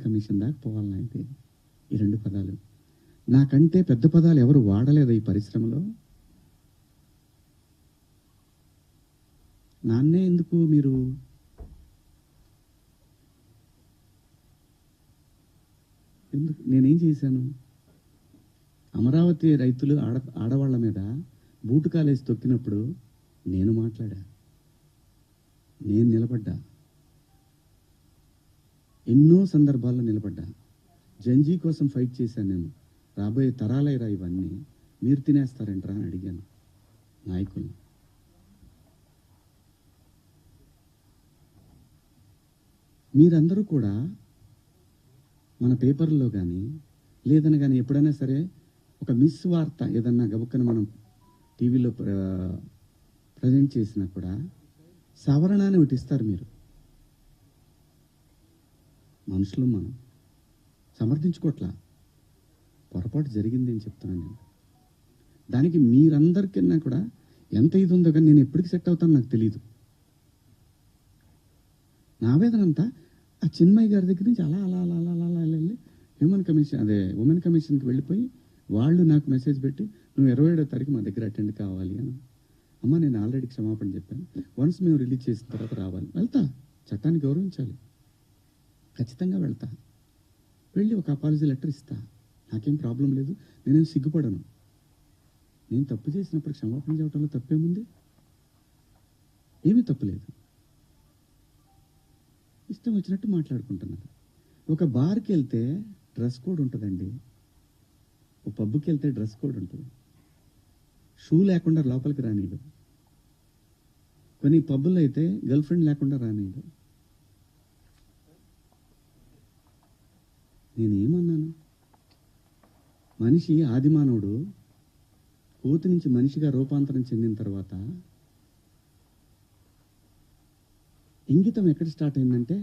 Commission దాకా పోవాలన్నా ఇది ఈ 2 పదాలు. నాకంటే పెద్ద పదాలు ఎవరు వాడలేదు ఈ పరిశ్రమలో. నాన్నే ఎందుకు మీరు ఎందుకు నేనేం చేశాను? అమరావతి రైతులు ఆడవాళ్ల మీద బూటు కాలేసి తొక్కినప్పుడు నేను మాట్లాడా, నేను నిలబడ్డా, ఎన్నో సందర్భాల్లో నిలబడ్డా. జంజీ కోసం ఫైట్ చేశాను నేను. రాబోయే తరాలైరా ఇవన్నీ, మీరు తినేస్తారంటరా అని అడిగాను నాయకులు. మీరందరూ కూడా మన పేపర్లో కానీ లేదని కానీ ఎప్పుడైనా సరే ఒక మిస్ వార్త ఏదన్నా గబుక్కన మనం టీవీలో ప్రజెంట్ చేసినా కూడా సవరణ అని ఒకటి ఇస్తారు. మీరు మనుషులు మనం సమర్థించుకోవట్లా, పొరపాటు జరిగింది అని చెప్తున్నాను నేను. దానికి మీరందరికన్నా కూడా ఎంత ఇది ఉందో కానీ నేను ఎప్పటికి సెట్ అవుతాను నాకు తెలియదు. నా ఆవేదన అంతా ఆ చిన్మయ్య గారి దగ్గర నుంచి అలా అలా అలా అలా అలా వెళ్ళి ఉమెన్ కమిషన్కి వెళ్ళిపోయి వాళ్ళు నాకు మెసేజ్ పెట్టి నువ్వు 27వ తారీఖు మా దగ్గర అటెండ్ కావాలి అని. అమ్మ నేను ఆల్రెడీ క్షమాపణ చెప్పాను, వన్స్ మేము రిలీజ్ చేసిన తర్వాత రావాలి. వెళ్తా, చట్టాన్ని గౌరవించాలి, ఖచ్చితంగా వెళ్తా. వెళ్ళి ఒక అపాలజీ లెటర్ ఇస్తా, నాకేం ప్రాబ్లం లేదు, నేనేం సిగ్గుపడను. నేను తప్పు చేసినప్పుడు క్షమాపణ చెప్పడంలో తప్పేముంది? ఏమీ తప్పులేదు. ఇష్టం వచ్చినట్టు మాట్లాడుకుంటున్నారు. ఒక బార్కి వెళ్తే డ్రెస్ కోడ్ ఉంటుందండి, ఒక పబ్కి వెళ్తే డ్రెస్ కోడ్ ఉంటుంది. షూ లేకుండా లోపలికి రానీయడు. కొన్ని పబ్బుల్లో అయితే గర్ల్ ఫ్రెండ్ లేకుండా రానీయడు. నేనేమన్నాను? మనిషి ఆదిమానవుడు కోతి నుంచి మనిషిగా రూపాంతరం చెందిన తర్వాత ఇంగితం ఎక్కడ స్టార్ట్ అయిందంటే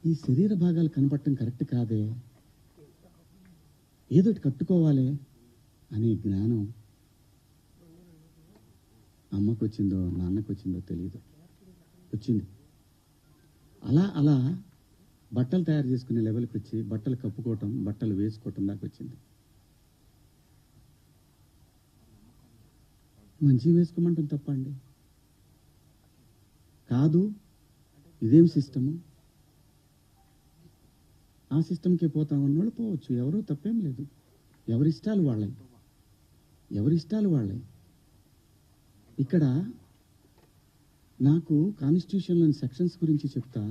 ఈ శరీర భాగాలు కనపడటం కరెక్ట్ కాదే, ఏదోటి కట్టుకోవాలి అనే జ్ఞానం అమ్మకు వచ్చిందో నాన్నకు వచ్చిందో తెలియదు, వచ్చింది. అలా అలా బట్టలు తయారు చేసుకునే లెవెల్కి వచ్చి బట్టలు కప్పుకోవటం, బట్టలు వేసుకోవటం దాకా వచ్చింది. మంచిగా వేసుకోమంటాం తప్ప అండి? కాదు, ఇదేం సిస్టము? ఆ సిస్టమ్కే పోతామన్న వాళ్ళు పోవచ్చు, ఎవరో తప్పేం లేదు. ఎవరిష్టాలు వాళ్ళవి, ఎవరిష్టాలు వాళ్ళవి. ఇక్కడ నాకు కాన్స్టిట్యూషన్లోని సెక్షన్స్ గురించి చెప్తా.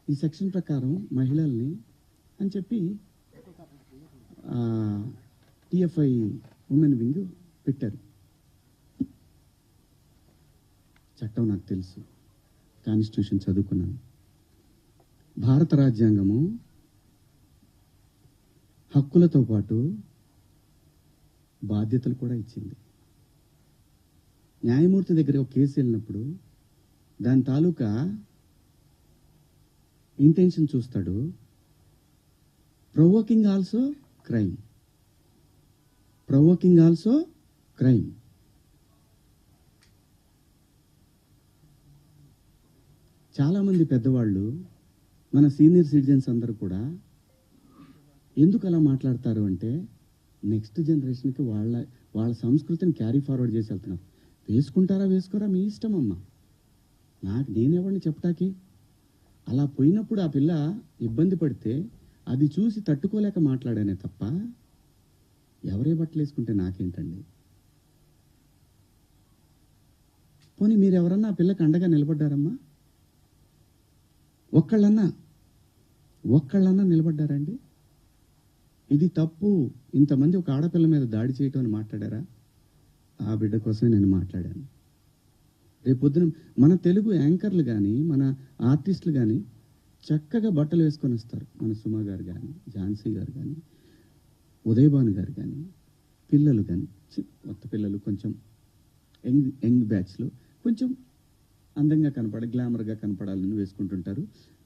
ఈ సెక్షన్ ప్రకారం మహిళల్ని అని చెప్పి టిఎఫ్ఐ ఉమెన్ వింగ్ పెట్టారు. చట్టం నాకు తెలుసు, కాన్స్టిట్యూషన్ చదువుకున్నాను. భారత రాజ్యాంగము హక్కులతో పాటు బాధ్యతలు కూడా ఇచ్చింది. న్యాయమూర్తి దగ్గర ఒక కేసు వెళ్ళినప్పుడు దాని తాలూకా ఇంటెన్షన్ చూస్తాడు. Provoking also crime, provoking also crime. చాలామంది పెద్దవాళ్ళు, మన సీనియర్ సిటిజన్స్ అందరూ కూడా ఎందుకు అలా మాట్లాడతారు అంటే నెక్స్ట్ జనరేషన్కి వాళ్ళ సంస్కృతిని క్యారీ ఫార్వర్డ్ చేసి వెళ్తున్నారు. వేసుకుంటారా వేసుకోరా మీ ఇష్టం అమ్మా, నేనెవరిని చెప్పటానికి? అలా పోయినప్పుడు ఆ పిల్ల ఇబ్బంది పడితే అది చూసి తట్టుకోలేక మాట్లాడానే తప్ప ఎవరే బట్టలు వేసుకుంటే నాకేంటండి? పోనీ మీరెవరన్నా ఆ పిల్లకి అండగా నిలబడ్డారమ్మా? ఒక్కళ్ళన్నా నిలబడ్డారండి? ఇది తప్పు, ఇంతమంది ఒక ఆడపిల్ల మీద దాడి చేయటం అని మాట్లాడారా? ఆ బిడ్డ కోసమే నేను మాట్లాడాను. రేపొద్దున మన తెలుగు యాంకర్లు కానీ మన ఆర్టిస్టులు కానీ చక్కగా బట్టలు వేసుకొని వస్తారు. మన సుమా గారు కానీ, ఝాన్సీ గారు కానీ, ఉదయభాను గారు కానీ, పిల్లలు కానీ, కొత్త పిల్లలు కొంచెం యంగ్ బ్యాచ్లో కొంచెం అందంగా గ్లామర్గా కనపడాలని వేసుకుంటుంటారు.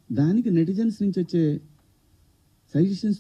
దానికి నెటిజన్స్ నుంచి వచ్చే సజెషన్స్